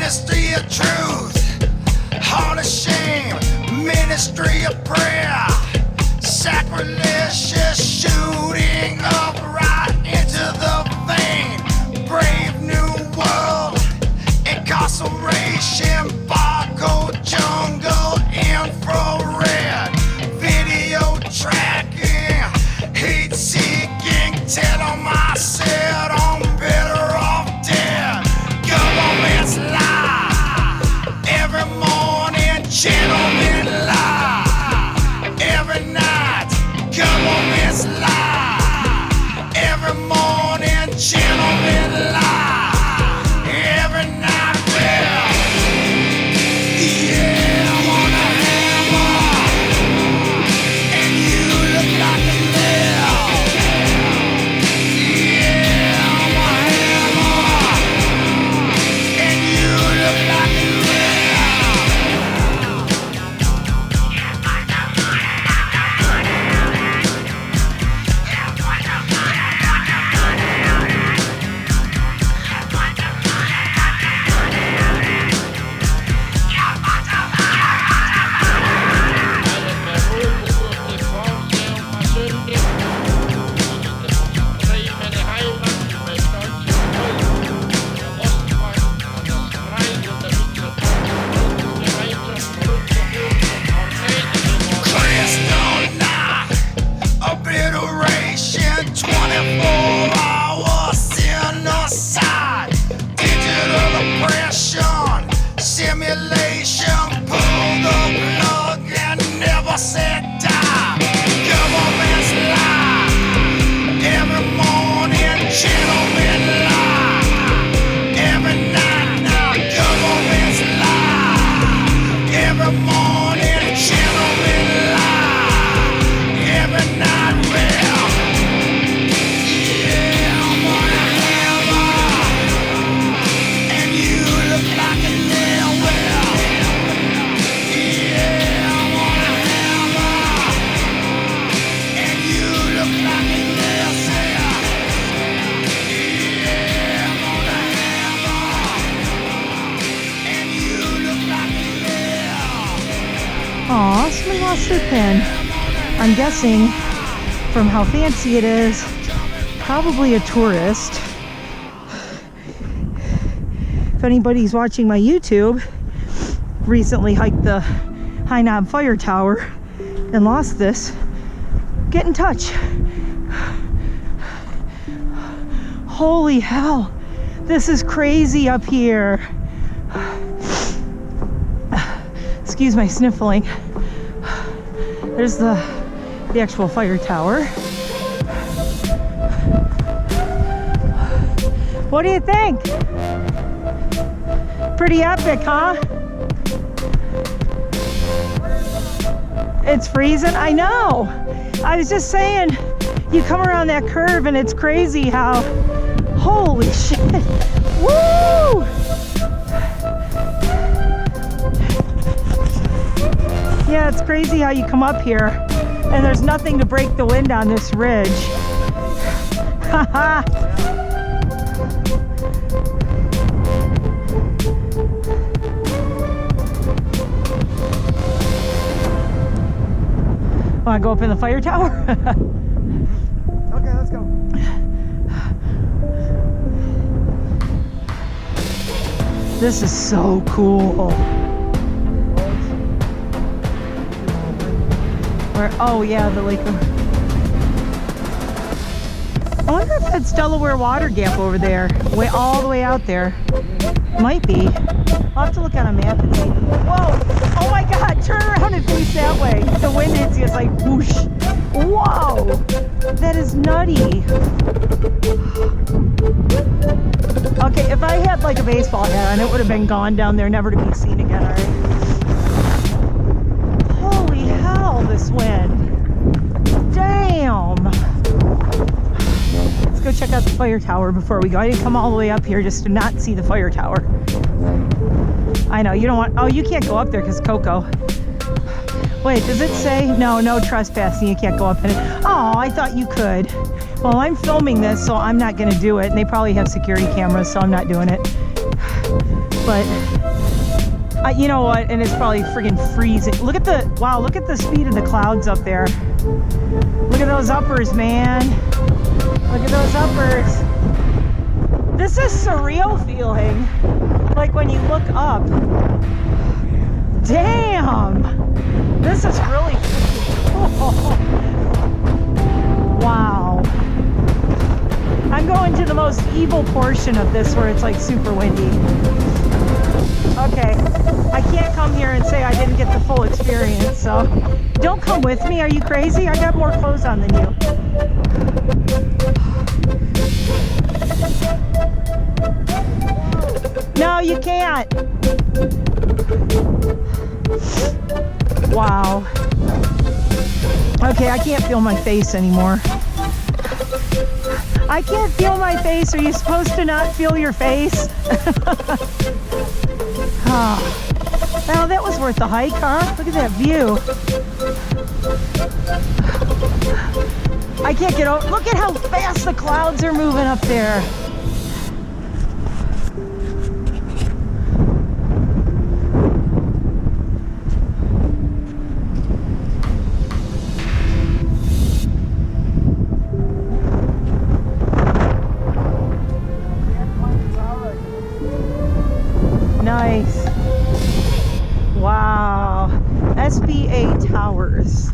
Ministry of truth, heart of shame, ministry of prayer, sacrilegious shooting up right into the vein, brave new world, incarceration, barcode jungle, infrared, video tracking, heat seeking, tell 'em I said I'm better off dead. Government's lie, every morning gentlemen lie, every night government's lie, every morning gentlemen lie, every night well, yeah, I'm on a hammer, and you look like a nail. Yeah, I'm a hammer, and you look like a nail. Crystal night, obliteration, 24-hour genocide, digital oppression, simulation, pull the plug and never said die. Government's lie, every morning gentlemen lie, every night now government's lie, every morning gentlemen lie, every night well, yeah, I'm on a hammer, and you look like a nail well, yeah, I'm on a hammer, and you look like a nail cell, yeah, I'm on a hammer, and you look like a nail. Aw, somebody lost their pen. I'm guessing from how fancy it is, probably a tourist. If anybody's watching my YouTube, recently hiked the High Knob Fire Tower and lost this, get in touch. Holy hell, this is crazy up here. Excuse my sniffling. There's the actual fire tower. What do you think? Pretty epic, huh? It's freezing, I know. I was just saying, you come around that curve and it's crazy how, holy shit, woo! Yeah, it's crazy how you come up here and there's nothing to break the wind on this ridge. Haha. Want to go up in the fire tower? Okay, let's go. This is so cool. Where, oh yeah, the lake. I wonder if that's Delaware Water Gap over there, way all the way out there. Might be. I'll have to look on a map and see. Whoa! Oh my God! Turn around and face that way. The wind hits you, it's like whoosh. Whoa! That is nutty. Okay, if I had like a baseball hat on, it would have been gone down there, never to be seen again. All right. Holy hell! This wind. Damn. Let's go check out the fire tower before we go. I didn't come all the way up here just to not see the fire tower. I know, you don't want, oh, you can't go up there because Coco. Wait, does it say? No, no trespassing, you can't go up in it. Oh, I thought you could. Well, I'm filming this, so I'm not going to do it. And they probably have security cameras, so I'm not doing it. But You know what? And it's probably friggin' freezing. Look at the, wow, look at the speed of the clouds up there. Look at those uppers, man. Look at those uppers. This is surreal feeling. Like when you look up. Damn. This is really cool. Wow. I'm going to the most evil portion of this where it's like super windy. Okay, I can't come here and say I didn't get the full experience, so don't come with me. Are you crazy? I got more clothes on than you. No, you can't. Wow. Okay, I can't feel my face anymore. I can't feel my face. Are you supposed to not feel your face? Oh. Well, that was worth the hike, huh? Look at that view. I can't get over. Look at how fast the clouds are moving up there. Nice. Wow. SBA Towers.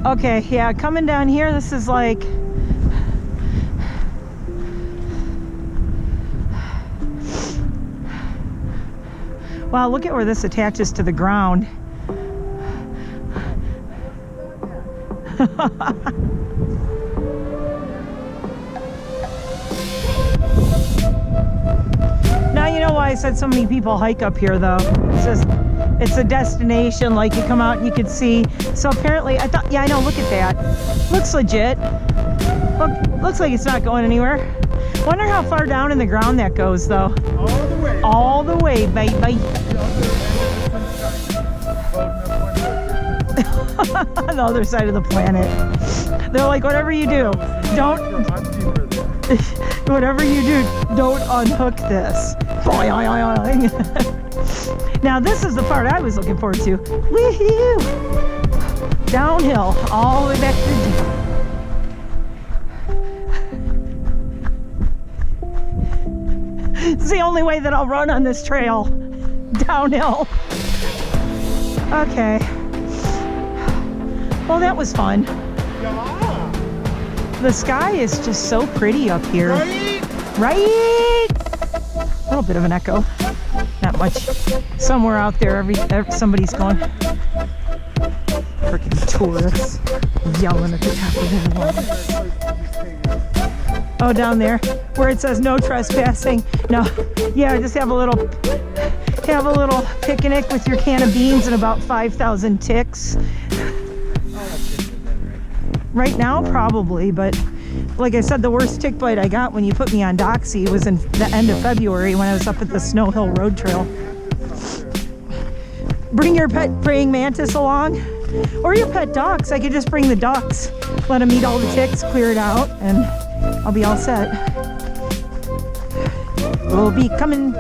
Okay, yeah, coming down here, this is like... Wow, look at where this attaches to the ground. Now you know why I said so many people hike up here, though. It's just, it's a destination, like you come out and you can see. So apparently, I thought, yeah, I know, look at that. Looks legit. Look, looks like it's not going anywhere. Wonder how far down in the ground that goes, though. All the way. All the way, baby. On the other side of the planet. They're like, whatever you do, don't... Whatever you do, don't unhook this. Now this is the part I was looking forward to. Woohoo! Downhill, all the way back to... It's the only way that I'll run on this trail. Downhill. Okay. Well, that was fun. Yeah. The sky is just so pretty up here. Right? A little bit of an echo. Not much. Somewhere out there, somebody's going. Freaking tourists yelling at the top of their lungs. Oh, down there where it says no trespassing. No, yeah, just have a little picnic with your can of beans and about 5,000 ticks. Right now, probably, but like I said, the worst tick bite I got when you put me on Doxy was in the end of February when I was up at the Snow Hill Road Trail. Bring your pet praying mantis along, or your pet ducks. I could just bring the ducks, let them eat all the ticks, clear it out, and I'll be all set. We'll be coming.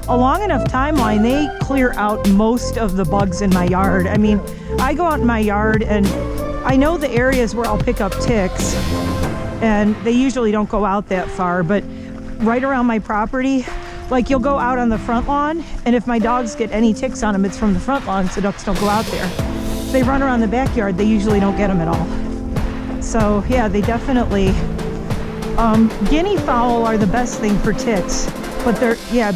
A long enough timeline, they clear out most of the bugs in my yard. I mean, I go out in my yard and I know the areas where I'll pick up ticks, and they usually don't go out that far, but right around my property, like you'll go out on the front lawn, and if my dogs get any ticks on them, it's from the front lawn, so ducks don't go out there. If they run around the backyard, they usually don't get them at all. So yeah, they definitely, guinea fowl are the best thing for ticks. But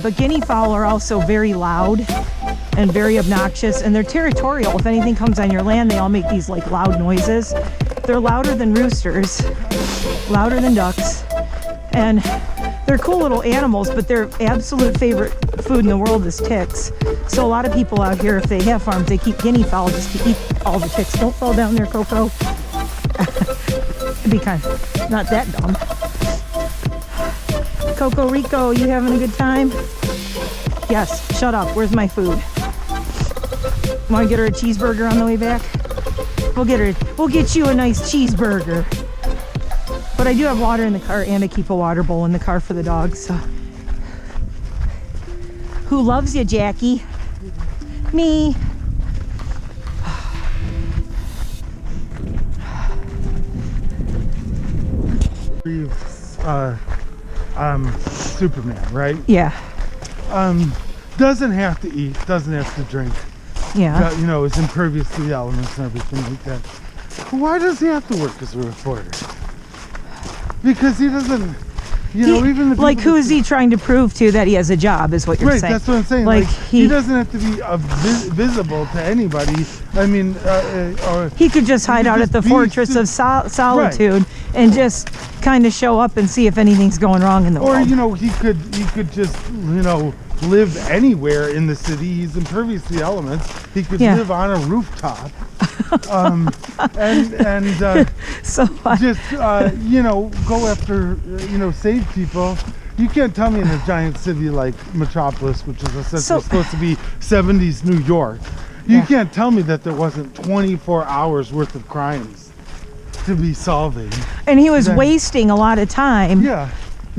but guinea fowl are also very loud and very obnoxious, and they're territorial. If anything comes on your land, they all make these like loud noises. They're louder than roosters, louder than ducks, and they're cool little animals, but their absolute favorite food in the world is ticks. So a lot of people out here, if they have farms, they keep guinea fowl just to eat all the ticks. Don't fall down there, Coco. It'd be kind of not that dumb. Coco Rico, you having a good time? Yes, shut up. Where's my food? Want to get her a cheeseburger on the way back? We'll get you a nice cheeseburger. But I do have water in the car, and I keep a water bowl in the car for the dogs. So, who loves you, Jackie? Me. Superman, right? Yeah. Doesn't have to eat, doesn't have to drink. Yeah. You know, is impervious to the elements and everything like that. But why does he have to work as a reporter? Because he doesn't, you know, even the like, people who that- is he trying to prove to that he has a job? Is what you're Right, saying? that's what I'm saying. Like, he doesn't have to be visible to anybody. I mean, or he could just hide out just at the be Fortress of Solitude and just kind of show up and see if anything's going wrong in the or world. you know, he could just, you know, live anywhere in the city. He's impervious to the elements. He could Yeah. live on a rooftop, and So just you know, go after you know, save people. You can't tell me in a giant city like Metropolis, which is essentially So- supposed to be 70s New York, you Yeah. can't tell me that there wasn't 24 hours worth of crimes to be solving. and he was Then- wasting a lot of time Yeah,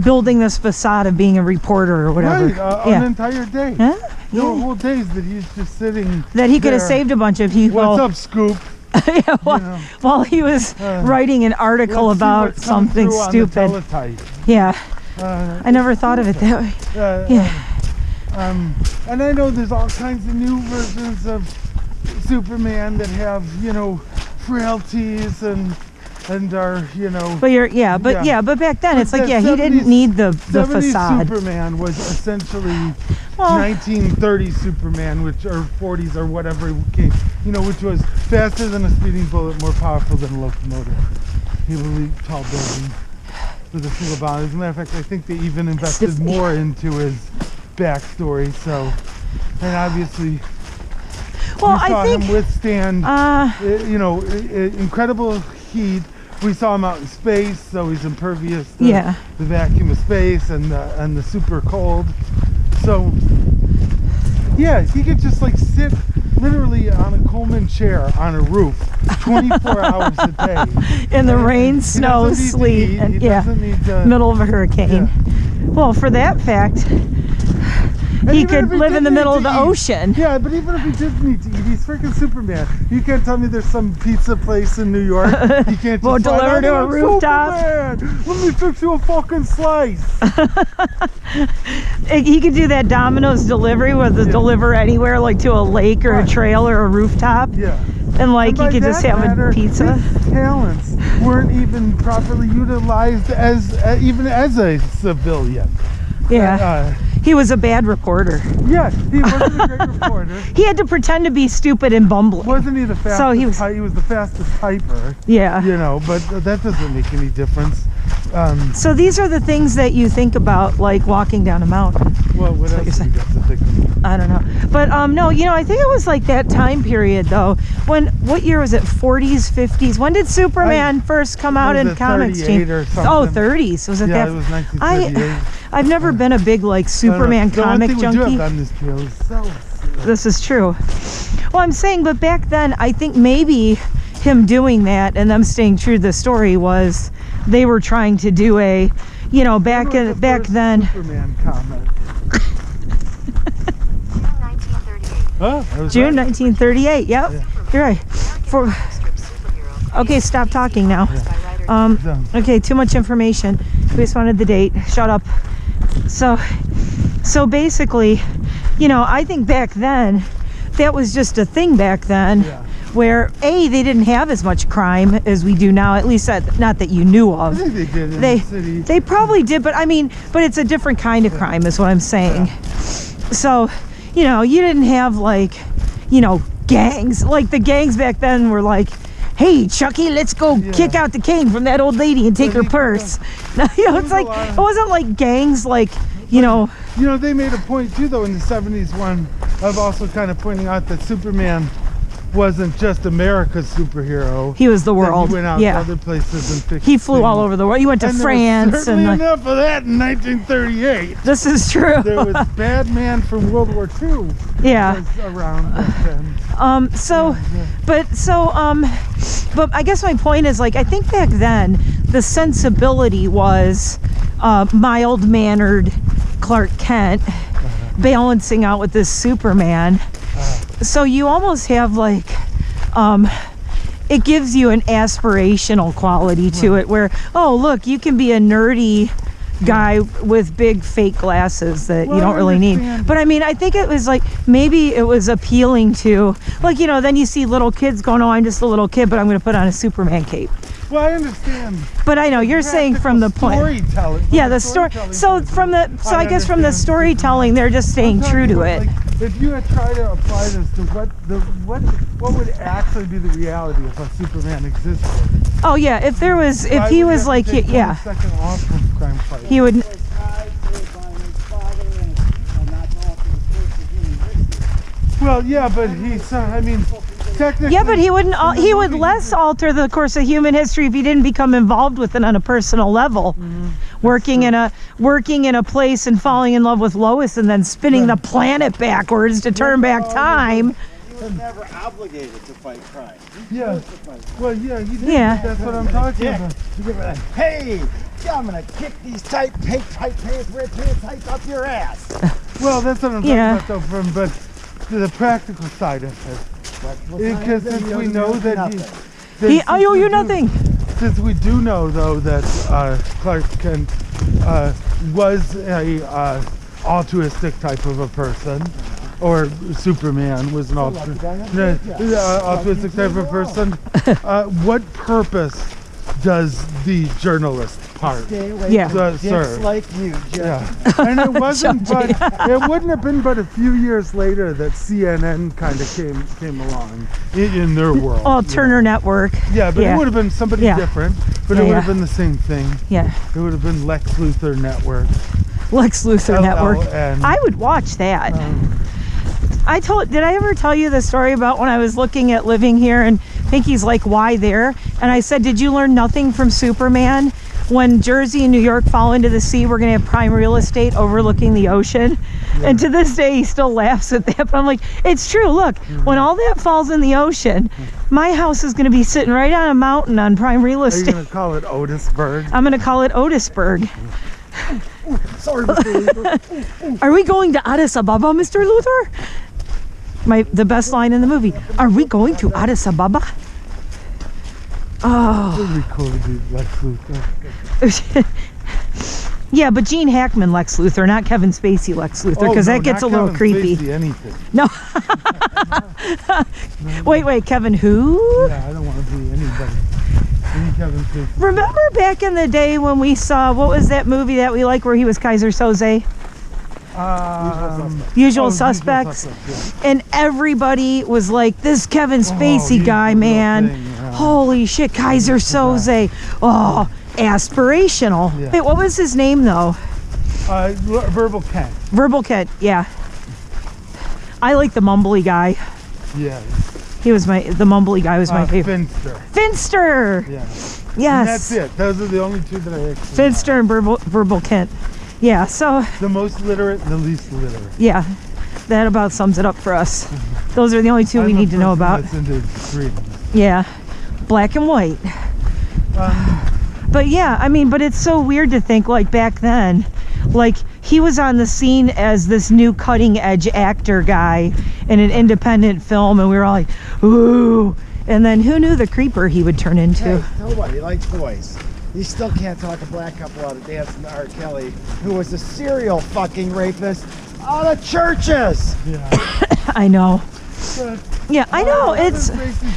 building this facade of being a reporter or whatever. right. An Yeah. entire day. Huh? There were Yeah. whole days that he's just sitting. That he could have there. saved a bunch of people. What's up, Scoop? Yeah, while, You know. while he was writing an article Let's see about what's come something through on the stupid. teletype. Yeah, Uh, I never thought of it that way. Yeah. And I know there's all kinds of new versions of Superman that have, you know, frailties and are, you know. But but back then it's like, the yeah, he didn't 70s need the 70s facade. Superman was essentially Well- 1930s Superman, which or 40s or whatever came, you know, which was faster than a speeding bullet, more powerful than a locomotive. He would leap tall buildings with a single bound. As a matter of fact, I think they even invested more into his backstory. So, and obviously, Well, we saw I think him withstand, you know, incredible heat. We saw him out in space, so he's impervious to Yeah. the vacuum of space and the super cold. So, yeah, he could just like sit literally on a Coleman chair on a roof 24 hours a day. in the rain, He snow, doesn't need to sleet, eat, and he doesn't need to, middle of a hurricane. Well, for that fact, And he even could if live in did the need middle to of the eat- ocean. Yeah, but even if he did need to eat, he's freaking Superman. You can't tell me there's some pizza place in New York. You can't just Well, slide deliver on to in, a "I'm rooftop." Superman. Let me fix you a fucking slice. He could do that Domino's delivery where they deliver anywhere, like to a lake or a Right. trail or a rooftop. Yeah. And like And he by could just that have matter, a pizza. His talents weren't even properly utilized as even as a civilian. Yeah. He was a bad reporter. Yeah, he wasn't a great reporter. He had to pretend to be stupid and bumbling. Wasn't he the fastest? So he was- he was the fastest typer. Yeah. You know, but that doesn't make any difference. So these are the things that you think about, like walking down a mountain. Well, what what else you're do you got to think of? I don't know. But no, you know, I think it was like that time period though. What year was it? 40s, 50s? When did Superman first come out Was in it comics? 38 or something? Oh, 30s. Was it Yeah, that? it was 1938. I've never been a big like Superman The comic one thing we do junkie. have on this trail is so This is true. Well, I'm saying, but back then, I think maybe him doing that and them staying true to the story was they were trying to do a, you know, back When was the first then. Superman comic. Oh, that was June right. 1938. Yep, you're right. Okay, stop talking now. Okay, too much information. We just wanted the date. Shut up. So basically, you know, I think back then, that was just a thing back then, Yeah. where they didn't have as much crime as we do now. At least not that you knew I of. think they did in They the city. they probably did, but I mean, but it's a different kind of crime, is what I'm saying. So, you know, you didn't have like, you know, gangs. Like the gangs back then were like, hey, Chucky, let's go kick out the cane from that old lady and take her purse. You know, it's like, it wasn't like gangs, like, you know. You know, they made a point too, though, in the 70s one of also kind of pointing out that Superman wasn't just America's superhero. He was the that world. He went out yeah. to other places and fixed He flew all things. over the world. He went to And France. there was certainly and enough of that in 1938. this is true. There was Batman from World War II. Yeah. Was around back then. But I guess my point is, like, I think back then the sensibility was mild-mannered Clark Kent balancing out with this Superman. So you almost have like it gives you an aspirational quality to it, where, oh look, you can be a nerdy guy with big fake glasses that you don't really need. But I mean, I think it was like, maybe it was appealing to, like, you know, then you see little kids going, oh, I'm just a little kid, but I'm going to put on a Superman cape. Well, I understand. But I know you're saying from the point. Storytelling. Yeah, the story. So from the, so I guess from the storytelling, they're just staying true to it. Like, if you had tried to apply this to what would actually be the reality if a Superman existed? Oh yeah, if there was, if Why he would was have like, to take 1 yeah, second off from crime fighting? he would. was tied to by his father and his people not going to the first of human history. Well, yeah, but he's, I mean, technically. Yeah, but he wouldn't. in the He would movie, less alter the course of human history if he didn't become involved with it on a personal level. Working in a place and falling in love with Lois and then spinning the planet backwards to turn back time. He was never obligated to fight crime. He Yeah. chose to fight crime. Well, yeah, you did. Yeah. That's what I'm talking Yeah. about. You give it a, hey, I'm gonna kick these tight pants, red pants tights up your ass. Well, that's what I'm talking Yeah. about, though, from but the practical side of it. Because since we know that I owe you nothing. Since we do know, though, that Clark Kent was a altruistic type of a person, or Superman was an altruistic type of person, what purpose does the journalist part Stay away Yeah. from dicks serve? like you, Jeff. Yeah, and it wasn't, but it wouldn't have been but a few years later that CNN kind of came along in their world. Oh, you know. Turner Network. Yeah, but yeah. it would have been somebody Yeah. different, but Yeah, it would yeah. have been the same thing. Yeah, It would have been Lex Luthor Network. Lex Luthor Network. LLN. I would watch that. Did I ever tell you the story about when I was looking at living here and Pinky's like, why there? And I said, did you learn nothing from Superman? When Jersey and New York fall into the sea, we're going to have prime real estate overlooking the ocean. Yeah. And to this day, he still laughs at that. But I'm like, it's true. Look, when all that falls in the ocean, my house is going to be sitting right on a mountain on prime real Are you estate. going to call it Otisburg? I'm going to call it Otisburg. Sorry, Mr. Luther. Are we going to Addis Ababa, Mr. Luther? The best line in the movie. Are we going to Addis Ababa? Oh. It would be cool to be Lex Luthor. Yeah, but Gene Hackman Lex Luthor, not Kevin Spacey Lex Luthor, because that gets a little creepy. Spacey, anything. No. Wait, Kevin who? Yeah, I don't want to be anybody. Any Kevin Spacey. Remember back in the day when we saw, what was that movie that we liked where he was Kaiser Soze? Usual Suspects. Yeah. And everybody was like, this Kevin Spacey he's guy, the real man. thing, yeah. Holy shit, Kaiser Soze. Oh, aspirational. Yeah. Wait, what was his name though? Verbal Kent. Verbal Kid, yeah. I like the mumbly guy. Yeah. The mumbly guy was my favorite. Finster. Finster! Yeah. Yes. And that's it. Those are the only two that I actually Finster and Verbal Kent. Yeah, so, The most literate and the least literate. yeah, that about sums it up for us. Those are the only two we need to know about. That's into extremes. Yeah, black and white. But yeah, I mean, but it's so weird to think, like, back then, like, he was on the scene as this new cutting edge actor guy in an independent film, and we were all like, ooh. And then who knew the creeper he would turn into? Hey, nobody likes boys. You still can't talk a black couple out of dancing to R. Kelly, who was a serial fucking rapist out of churches. Yeah. I know. But Yeah, I know. It's,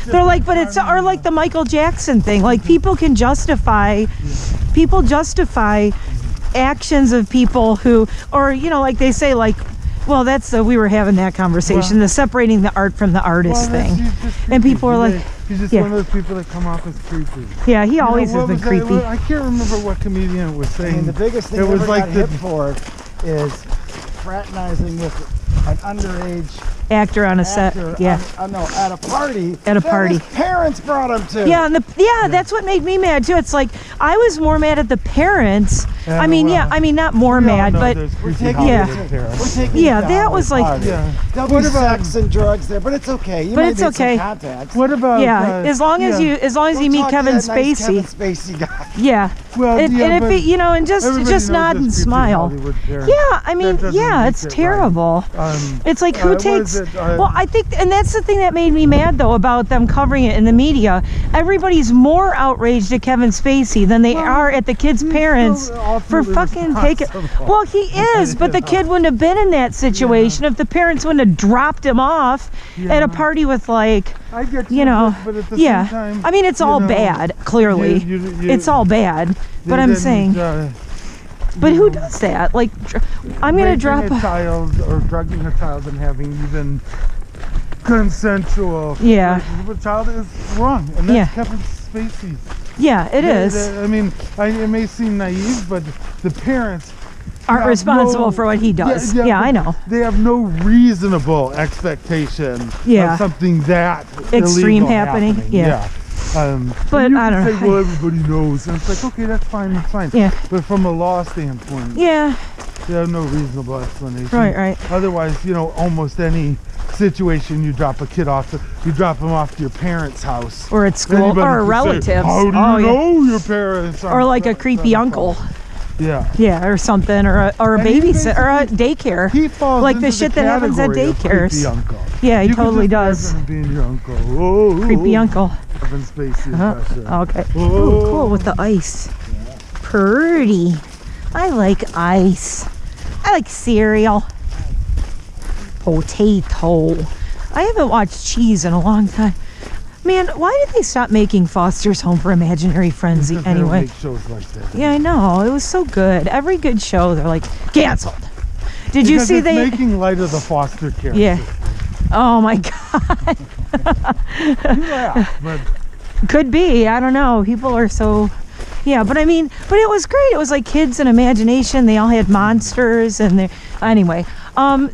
they're like, but it's, or like the Michael Jackson thing. Like, people justify actions of people who, or, you know, like they say, like, well, that's the, we were having that conversation, the separating the art from the artist thing. And people are like, he's just yeah. one of those people that come off as creepy. yeah, he always You know, has been what was that? creepy. I can't remember what comedian was I saying. mean, the biggest thing it he was ever like got hit for is fraternizing with an underage Actor on a set. actor Yeah. no, at a party. At a that party. his parents brought him to. Yeah, and that's what made me mad too. It's like I was more mad at the parents. Yeah, I mean, well, not more we all mad, know but there's We're creepy taking, Yeah. Hollywood parents. we're taking Yeah, it down that was with like- party. Yeah. There'll What be about- sex and drugs there, but it's okay. You But might it's make okay. some contacts. What about? as long as yeah. you meet Talk to Kevin that nice Spacey. Kevin Spacey guy. Yeah. Well, and yeah, if but it, and just everybody nod knows and there's creepy smile. Hollywood parents. Yeah, I mean, That doesn't make it's it right. terrible. It's like who what takes? is it? Well, I think, and that's the thing that made me mad though about them covering it in the media. Everybody's more outraged at Kevin Spacey than they are at the kid's he's parents still for ultimately fucking taking. responsible. Well, he is, but the kid wouldn't have been in that situation if the parents wouldn't have dropped him off at Yeah. a party with like, I get you know, but at the yeah. same time, I mean, it's you all know, bad. Clearly, it's all bad. But they I'm didn't, saying, but you who know, does that? Like, I'm gonna raping drop a child or drugging a child and having even consensual Yeah. relationship with a child is wrong, and that's Yeah. Kevin Spacey. Yeah, it is. I mean, it may seem naive, but the parents Aren't have responsible no- for what he does. Yeah, but I know. They have no reasonable expectation Yeah. of something that Extreme illegal happening, yeah. But you I can don't say, know. well, everybody knows, and it's like, okay, that's fine, that's fine. Yeah. But from a law standpoint, Yeah, they have no reasonable explanation. right. Otherwise, almost any situation you drop a kid off, you drop them off to your parents' house. Or at school, Anybody or could say, relatives. How do you Oh, yeah. know your parents? Or like a creepy uncle. Yeah. Yeah, or something, or a And he babysitter, or a daycare. He falls Like into the shit that happens at category of daycares. creepy uncle. Yeah, he You could totally just does. imagine him being your uncle. Oh, Creepy uncle. Kevin Spacey impression. Okay. Oh. Ooh, cool with the ice. Pretty. I like ice. I like cereal. Potato. I haven't watched cheese in a long time. Man, why did they stop making Foster's Home for Imaginary Friends Because they don't anyway? make shows like that. Yeah, I know. It was so good. Every good show, they're like, canceled. Did you Because see it's they... making light of the foster care Yeah. system. Oh my God. Yeah, but Could be. I don't know. People are so... Yeah, but I mean, but it was great. It was like kids and imagination. They all had monsters and they... Anyway,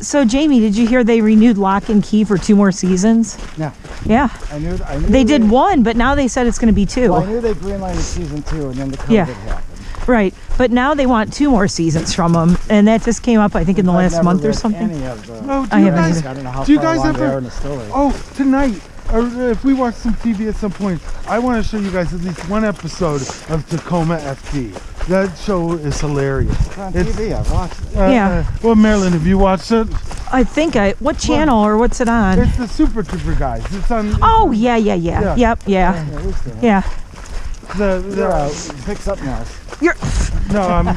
so Jamie, did you hear they renewed Lock and Key for 2 more seasons? Yeah, Yeah. I knew They did 1, but now they said it's going to be 2. Well, I knew they greenlighted season 2, and then the COVID Yeah. happened. Right. But now they want 2 more seasons from them. And that just came up, I think, in the I've last never month or read something. Any of the, oh, do I you haven't guys, either. I don't know how do you far guys along they ever? are in the story. Oh, tonight, or if we watch some TV at some point, I want to show you guys at least 1 episode of Tacoma FD. That show is hilarious. It's on TV. I've watched it. Yeah. Well, Marilyn, have you watched it? I think what channel or what's it on? It's the Super Trooper guys. It's on. Oh, yeah. Yeah. Yep, yeah. Yeah, we've seen it. Yeah. They're out. Picks up now. You're No,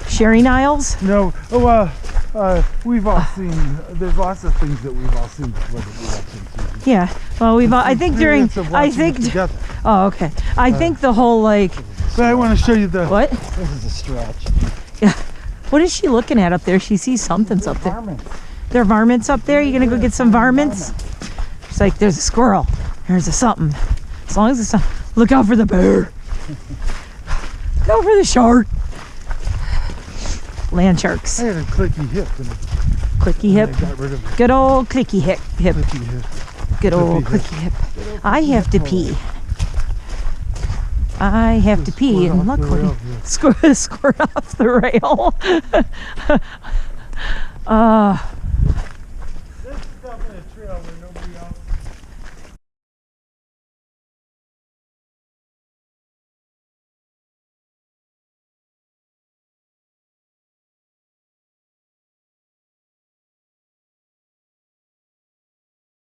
Sherry Niles? no. Oh, we've all seen. There's lots of things that we've all seen before that we watch on TV. Yeah. Well, I think during, Experience of I watching it think, together. oh, okay. I think the whole like, But I want to show you the. what? This is a stretch. What is she looking at up there? She sees something's up there. Varmints. There are varmints up there? You gonna go get some varmints? She's like, there's a squirrel. There's a something. As long as it's look out for the bear. Look out for the shark. Land sharks. I had a clicky hip and Clicky hip. I got rid of it. Good old clicky hip. Clicky hip. Good old Clicky hip. clicky hip. I have to pee. I have to pee, and Squirt off the luckily, rail, yeah. squirt off the rail. This stuff in a trail where nobody else